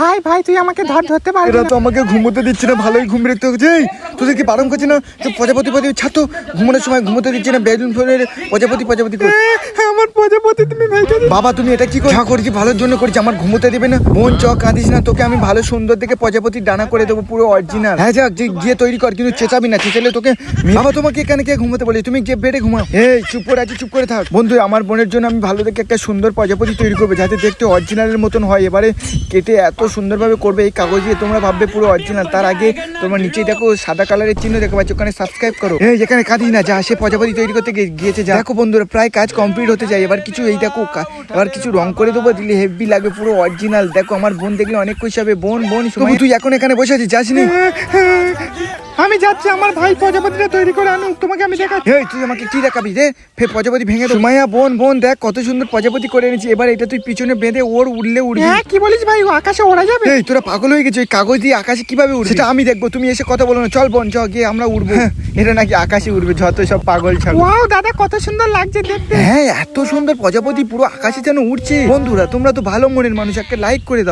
ভাই ভাই তুই আমাকে ধরতে পারবি এরা না। তো আমাকে ঘুমোতে দিচ্ছে না, ভালোই ঘুম রেখতে হচ্ছে। তোদের কি বারণ করছে না যে প্রজাপতি ছাড়তো, ঘুমানোর সময় ঘুমোতে দিচ্ছে না, বেলুন ফেলে প্রজাপতি করে। আমার প্রজাপতি তুমি ভেঙে দিলে। বাবা তুমি এটা কি করে? যা করেছি ভালোর জন্য করেছি, আমার ঘুমোতে দেবে না। বোন চ কাঁদিস না, তোকে আমি ভালো সুন্দর দেখে প্রজাপতির ডানা করে দেবো, পুরো অরিজিনাল। হ্যাঁ যাক গিয়ে তৈরি কর, কিন্তু চেঁচাবি না, চেঁচালে তোকে। বাবা তোমাকে এখানে কে ঘুমোতে বলে? তুমি গিয়ে বেডে ঘুমাও। এই চুপ করে আছি, চুপ করে থাক। বন্ধু আমার বোনের জন্য আমি ভালো দেখে একটা সুন্দর প্রজাপতি তৈরি করবে, যাতে দেখতে অরিজিনালের মতন হয়। এবারে কেটে এত সুন্দরভাবে করবে এই কাগজ দিয়ে, তোমরা ভাববে পুরো অরিজিনাল। তার আগে তোমার নিচে দেখো সাদা কালারের চিহ্ন দেখতে পাচ্ছ, ওখানে সাবস্ক্রাইব করো। এই যেখানে কাঁদিস না, যা সে প্রজাপতি তৈরি করতে গিয়েছে। দেখো বন্ধুরা প্রায় কাজ কমপ্লিট হতে যায়। এবার কিছু এই দেখো এবার কিছু রং করে দেবো, দিলে হেভি লাগবে, পুরো অরিজিনাল। দেখো আমার বোন দেখলে অনেক খুশি হবে। বোন তুই এখন এখানে বসে আছিস, যাসনি? আমি যাচ্ছি, আমার ভাই প্রজাপতিটা তৈরি করে আনুক, তোমাকে আমি দেখাচ্ছি। এই তুই আমাকে কি দেখাবি রে? প্রজাপতি ভেঙে দেবো। সুমাইয়া বোন দেখ কত সুন্দর প্রজাপতি করে এনেছি। এবার এটা তুই পিছনে বেঁধে ওর উড়লে উড়বি। হ্যাঁ কি বলিস ভাই, ও আকাশে ওড়া যাবে? এই তোরা পাগল হয়ে গেছিস, ওই কাগজ দিয়ে আকাশে কিভাবে উড়বে সেটা আমি দেখবো, তুমি এসে কথা বলো না। চল বোন চ গিয়ে আমরা উড়বো। এটা নাকি আকাশে উড়বে, যত সব পাগল ছাগল। ওয়াও দাদা কত সুন্দর লাগছে দেখতে। হ্যাঁ এত সুন্দর প্রজাপতি পুরো আকাশে যেন উড়ছে। বন্ধুরা তোমরা তো ভালো মনের মানুষ, একটা লাইক করে দাও।